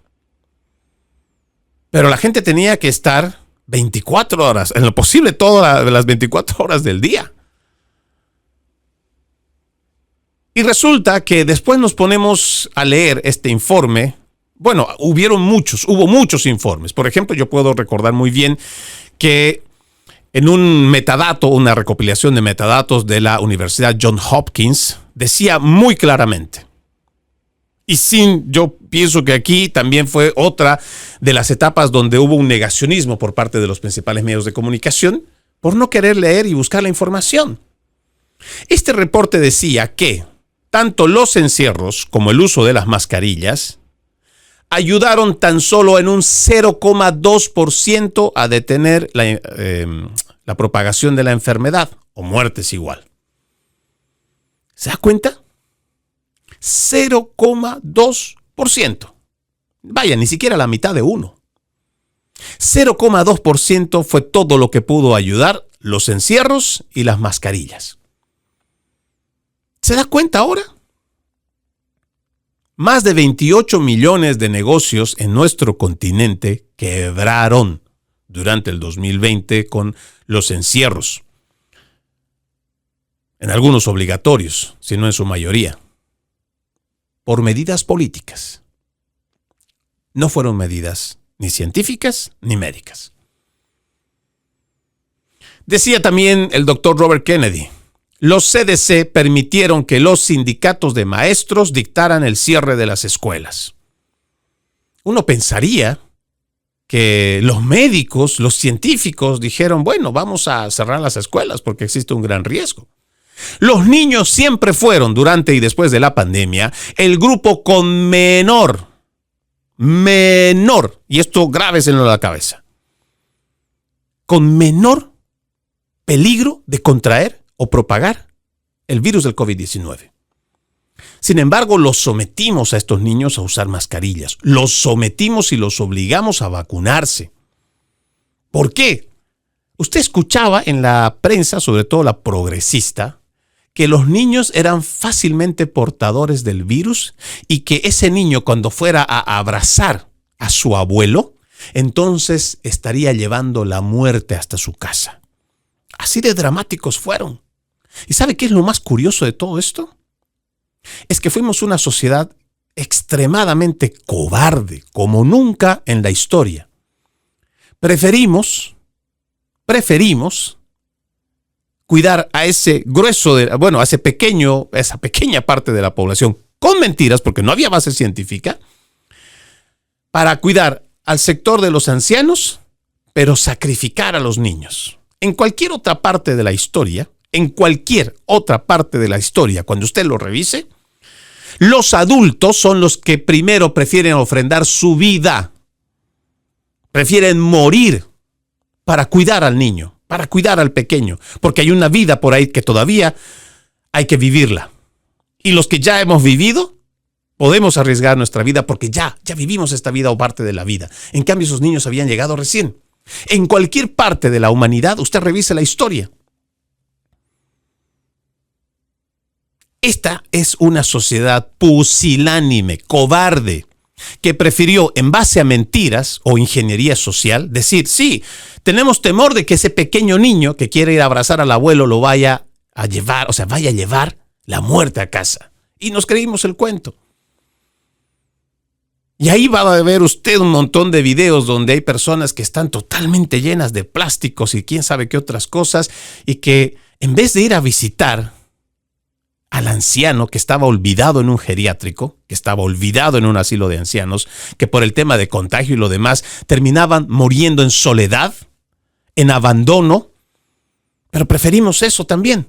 Pero la gente tenía que estar 24 horas, en lo posible todas las 24 horas del día. Y resulta que después nos ponemos a leer este informe. Bueno, hubo muchos informes. Por ejemplo, yo puedo recordar muy bien que en un metadato, una recopilación de metadatos de la Universidad Johns Hopkins, decía muy claramente, yo pienso que aquí también fue otra de las etapas donde hubo un negacionismo por parte de los principales medios de comunicación por no querer leer y buscar la información. Este reporte decía que tanto los encierros como el uso de las mascarillas ayudaron tan solo en un 0,2% a detener la propagación de la enfermedad o muertes igual. ¿Se da cuenta? 0,2%. Vaya, ni siquiera la mitad de 1. 0,2% fue todo lo que pudo ayudar los encierros y las mascarillas. ¿Se da cuenta ahora? Más de 28 millones de negocios en nuestro continente quebraron durante el 2020 con los encierros. En algunos obligatorios, si no en su mayoría, por medidas políticas. No fueron medidas ni científicas ni médicas. Decía también el doctor Robert Kennedy, los CDC permitieron que los sindicatos de maestros dictaran el cierre de las escuelas. Uno pensaría que los médicos, los científicos dijeron, bueno, vamos a cerrar las escuelas porque existe un gran riesgo. Los niños siempre fueron, durante y después de la pandemia, el grupo con menor, y esto grábeselo en la cabeza, con menor peligro de contraer o propagar el virus del COVID-19. Sin embargo, los sometimos a estos niños a usar mascarillas, los sometimos y los obligamos a vacunarse. ¿Por qué? Usted escuchaba en la prensa, sobre todo la progresista, que los niños eran fácilmente portadores del virus y que ese niño cuando fuera a abrazar a su abuelo, entonces estaría llevando la muerte hasta su casa. Así de dramáticos fueron. ¿Y sabe qué es lo más curioso de todo esto? Es que fuimos una sociedad extremadamente cobarde, como nunca en la historia. Preferimos cuidar a ese grueso, a esa pequeña parte de la población con mentiras, porque no había base científica, para cuidar al sector de los ancianos, pero sacrificar a los niños. En cualquier otra parte de la historia, cuando usted lo revise, los adultos son los que primero prefieren ofrendar su vida, prefieren morir para cuidar al niño, para cuidar al pequeño, porque hay una vida por ahí que todavía hay que vivirla. Y los que ya hemos vivido, podemos arriesgar nuestra vida porque ya vivimos esta vida o parte de la vida. En cambio, esos niños habían llegado recién. En cualquier parte de la humanidad, usted revise la historia. Esta es una sociedad pusilánime, cobarde, que prefirió, en base a mentiras o ingeniería social, decir, sí, tenemos temor de que ese pequeño niño que quiere ir a abrazar al abuelo lo vaya a llevar la muerte a casa. Y nos creímos el cuento. Y ahí va a ver usted un montón de videos donde hay personas que están totalmente llenas de plásticos y quién sabe qué otras cosas, y que en vez de ir a visitar al anciano que estaba olvidado en un geriátrico, que estaba olvidado en un asilo de ancianos, que por el tema de contagio y lo demás terminaban muriendo en soledad, en abandono, pero preferimos eso también.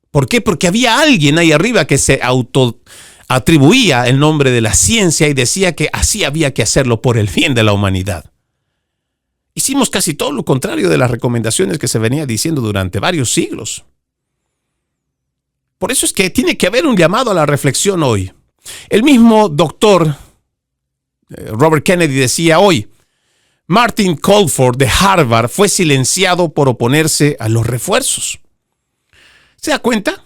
¿Por qué? Porque había alguien ahí arriba que se autoatribuía el nombre de la ciencia y decía que así había que hacerlo por el bien de la humanidad. Hicimos casi todo lo contrario de las recomendaciones que se venía diciendo durante varios siglos. Por eso es que tiene que haber un llamado a la reflexión hoy. El mismo doctor Robert Kennedy decía hoy, Martin Colford de Harvard fue silenciado por oponerse a los refuerzos. ¿Se da cuenta?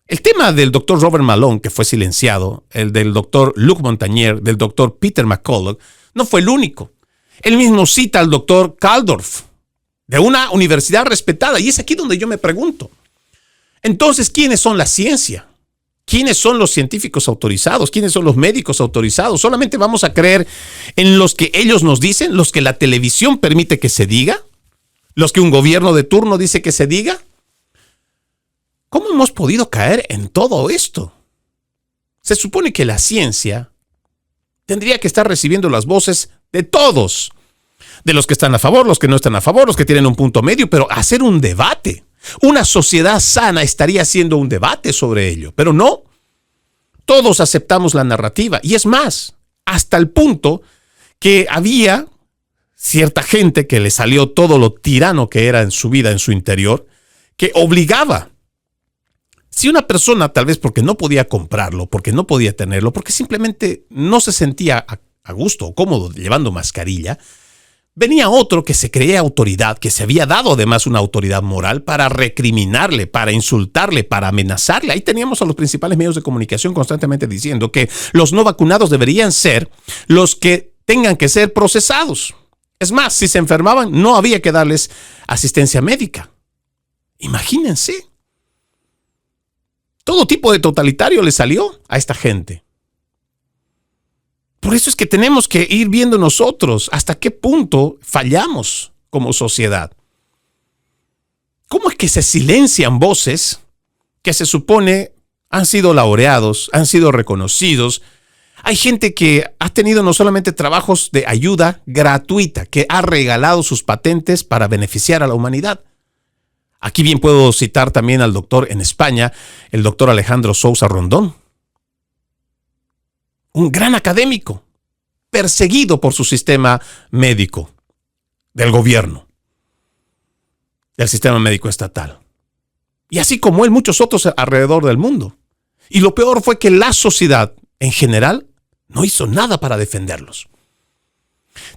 El tema del doctor Robert Malone, que fue silenciado, el del doctor Luc Montagnier, del doctor Peter McCullough, no fue el único. Él mismo cita al doctor Kaldorf, de una universidad respetada, y es aquí donde yo me pregunto. Entonces, ¿quiénes son la ciencia? ¿Quiénes son los científicos autorizados? ¿Quiénes son los médicos autorizados? ¿Solamente vamos a creer en los que ellos nos dicen, los que la televisión permite que se diga? ¿Los que un gobierno de turno dice que se diga? ¿Cómo hemos podido caer en todo esto? Se supone que la ciencia tendría que estar recibiendo las voces de todos, de los que están a favor, los que no están a favor, los que tienen un punto medio, pero hacer un debate. Una sociedad sana estaría haciendo un debate sobre ello, pero no. Todos aceptamos la narrativa, y es más, hasta el punto que había cierta gente que le salió todo lo tirano que era en su vida, en su interior, que obligaba. Si una persona, tal vez porque no podía comprarlo, porque no podía tenerlo, porque simplemente no se sentía a gusto o cómodo llevando mascarilla, venía otro que se creía autoridad, que se había dado además una autoridad moral para recriminarle, para insultarle, para amenazarle. Ahí teníamos a los principales medios de comunicación constantemente diciendo que los no vacunados deberían ser los que tengan que ser procesados. Es más, si se enfermaban, no había que darles asistencia médica. Imagínense. Todo tipo de totalitario le salió a esta gente. Por eso es que tenemos que ir viendo nosotros hasta qué punto fallamos como sociedad. ¿Cómo es que se silencian voces que se supone han sido laureados, han sido reconocidos? Hay gente que ha tenido no solamente trabajos de ayuda gratuita, que ha regalado sus patentes para beneficiar a la humanidad. Aquí bien puedo citar también al doctor en España, el doctor Alejandro Sousa Rondón. Un gran académico, perseguido por su sistema médico, del gobierno, del sistema médico estatal. Y así como él, muchos otros alrededor del mundo. Y lo peor fue que la sociedad, en general, no hizo nada para defenderlos.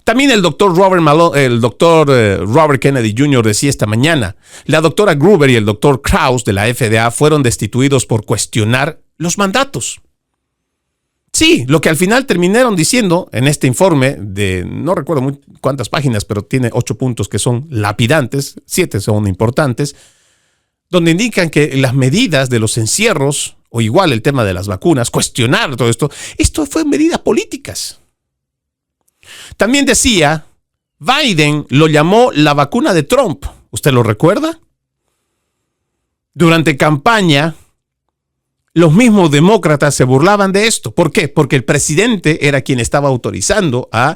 También el doctor Robert Kennedy Jr. decía esta mañana, la doctora Gruber y el doctor Krauss de la FDA fueron destituidos por cuestionar los mandatos. Sí, lo que al final terminaron diciendo en este informe de, no recuerdo cuántas páginas, pero tiene 8 puntos que son lapidantes, 7 son importantes, donde indican que las medidas de los encierros, o igual el tema de las vacunas, cuestionar todo esto fue medidas políticas. También decía, Biden lo llamó la vacuna de Trump. ¿Usted lo recuerda? Durante campaña, los mismos demócratas se burlaban de esto. ¿Por qué? Porque el presidente era quien estaba autorizando a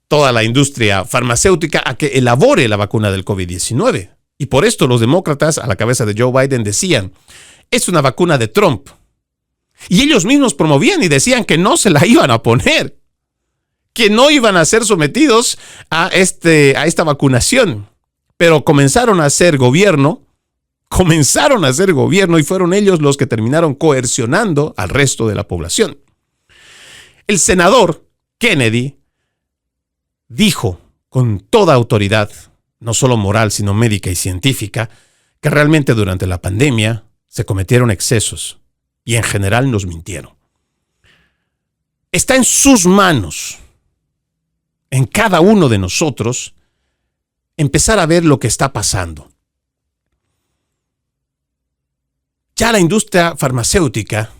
toda la industria farmacéutica a que elabore la vacuna del COVID-19. Y por esto los demócratas, a la cabeza de Joe Biden, decían, es una vacuna de Trump. Y ellos mismos promovían y decían que no se la iban a poner, que no iban a ser sometidos a esta vacunación. Pero comenzaron a hacer gobierno y fueron ellos los que terminaron coercionando al resto de la población. El senador Kennedy dijo con toda autoridad, no solo moral, sino médica y científica, que realmente durante la pandemia se cometieron excesos y en general nos mintieron. Está en sus manos, en cada uno de nosotros, empezar a ver lo que está pasando. Ya la industria farmacéutica,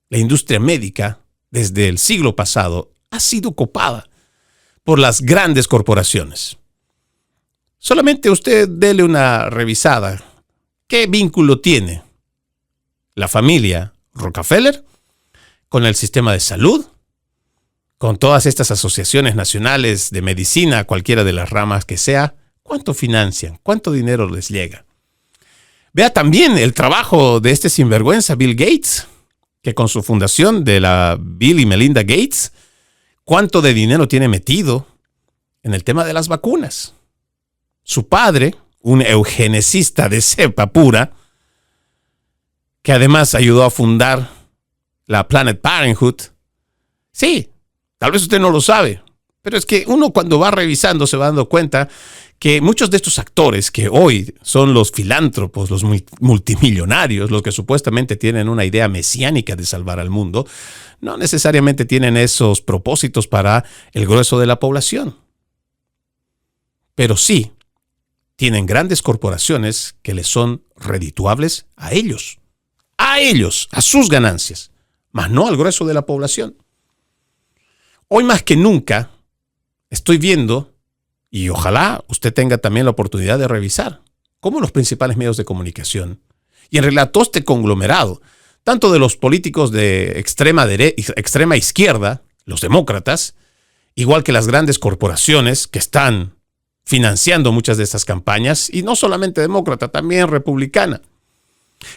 la industria médica, desde el siglo pasado, ha sido copada por las grandes corporaciones. Solamente usted dele una revisada. ¿Qué vínculo tiene la familia Rockefeller con el sistema de salud? Con todas estas asociaciones nacionales de medicina, cualquiera de las ramas que sea, ¿cuánto financian? ¿Cuánto dinero les llega? Vea también el trabajo de este sinvergüenza Bill Gates, que con su fundación de la Bill y Melinda Gates, ¿cuánto de dinero tiene metido en el tema de las vacunas? Su padre, un eugenicista de cepa pura, que además ayudó a fundar la Planned Parenthood. Sí, tal vez usted no lo sabe, pero es que uno cuando va revisando se va dando cuenta que muchos de estos actores que hoy son los filántropos, los multimillonarios, los que supuestamente tienen una idea mesiánica de salvar al mundo, no necesariamente tienen esos propósitos para el grueso de la población. Pero sí tienen grandes corporaciones que les son redituables a ellos, a sus ganancias, mas no al grueso de la población. Hoy más que nunca estoy viendo, y ojalá usted tenga también la oportunidad de revisar, cómo los principales medios de comunicación, y en realidad todo este conglomerado, tanto de los políticos de extrema izquierda, los demócratas, igual que las grandes corporaciones que están financiando muchas de estas campañas, y no solamente demócrata, también republicana.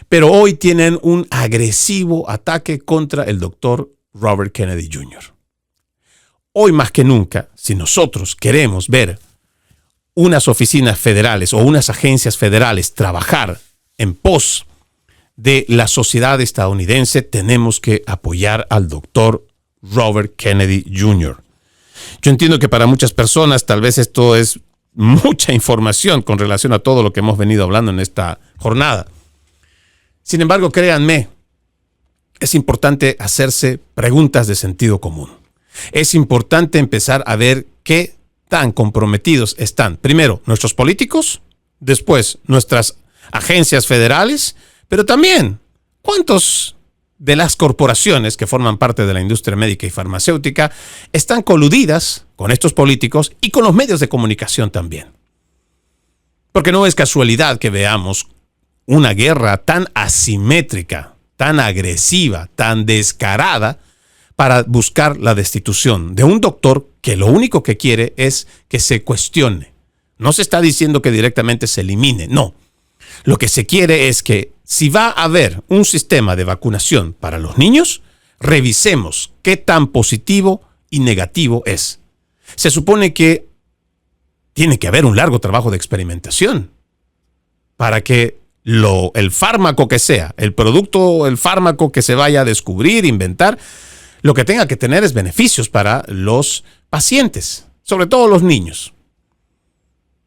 Pero hoy tienen un agresivo ataque contra el doctor Robert Kennedy Jr. Hoy más que nunca, si nosotros queremos ver unas oficinas federales o unas agencias federales trabajar en pos de la sociedad estadounidense, tenemos que apoyar al doctor Robert Kennedy Jr. Yo entiendo que para muchas personas tal vez esto es mucha información con relación a todo lo que hemos venido hablando en esta jornada. Sin embargo, créanme, es importante hacerse preguntas de sentido común. Es importante empezar a ver qué tan comprometidos están, primero, nuestros políticos, después, nuestras agencias federales, pero también, ¿cuántos de las corporaciones que forman parte de la industria médica y farmacéutica están coludidas con estos políticos y con los medios de comunicación también? Porque no es casualidad que veamos una guerra tan asimétrica, tan agresiva, tan descarada para buscar la destitución de un doctor que lo único que quiere es que se cuestione. No se está diciendo que directamente se elimine, no. Lo que se quiere es que si va a haber un sistema de vacunación para los niños, revisemos qué tan positivo y negativo es. Se supone que tiene que haber un largo trabajo de experimentación para que el fármaco que sea, el producto, el fármaco que se vaya a descubrir, inventar, lo que tenga que tener es beneficios para los pacientes, sobre todo los niños.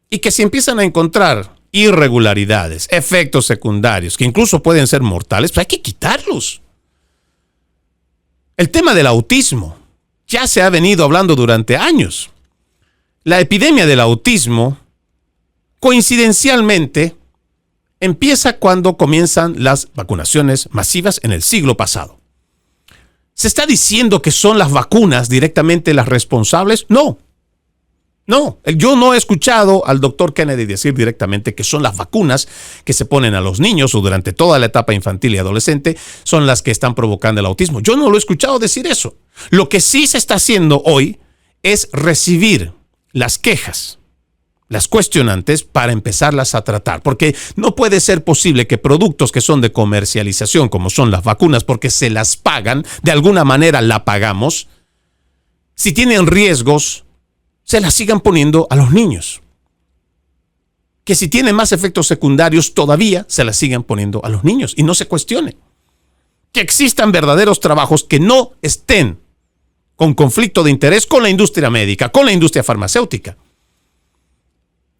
Y que si empiezan a encontrar irregularidades, efectos secundarios, que incluso pueden ser mortales, pues hay que quitarlos. El tema del autismo ya se ha venido hablando durante años. La epidemia del autismo, coincidencialmente, empieza cuando comienzan las vacunaciones masivas en el siglo pasado. ¿Se está diciendo que son las vacunas directamente las responsables? No. Yo no he escuchado al doctor Kennedy decir directamente que son las vacunas que se ponen a los niños o durante toda la etapa infantil y adolescente son las que están provocando el autismo. Yo no lo he escuchado decir eso. Lo que sí se está haciendo hoy es recibir las quejas, las cuestionantes, para empezarlas a tratar. Porque no puede ser posible que productos que son de comercialización, como son las vacunas, porque se las pagan, de alguna manera la pagamos, si tienen riesgos, se las sigan poniendo a los niños. Que si tienen más efectos secundarios, todavía se las sigan poniendo a los niños y no se cuestione. Que existan verdaderos trabajos que no estén con conflicto de interés con la industria médica, con la industria farmacéutica,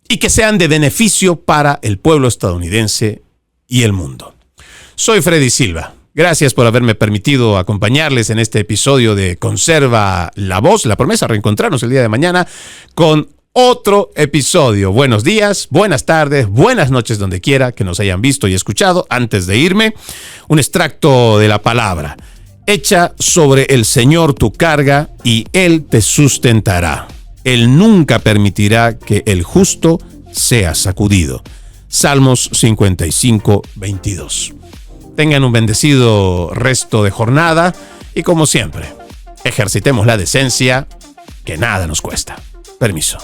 y que sean de beneficio para el pueblo estadounidense y el mundo. Soy Freddy Silva. Gracias por haberme permitido acompañarles en este episodio de Conserva la Voz. La promesa, reencontrarnos el día de mañana con otro episodio. Buenos días, buenas tardes, buenas noches donde quiera que nos hayan visto y escuchado. Antes de irme, un extracto de la palabra. Echa sobre el Señor tu carga y Él te sustentará. Él nunca permitirá que el justo sea sacudido. Salmos 55, 22. Tengan un bendecido resto de jornada y, como siempre, ejercitemos la decencia, que nada nos cuesta. Permiso.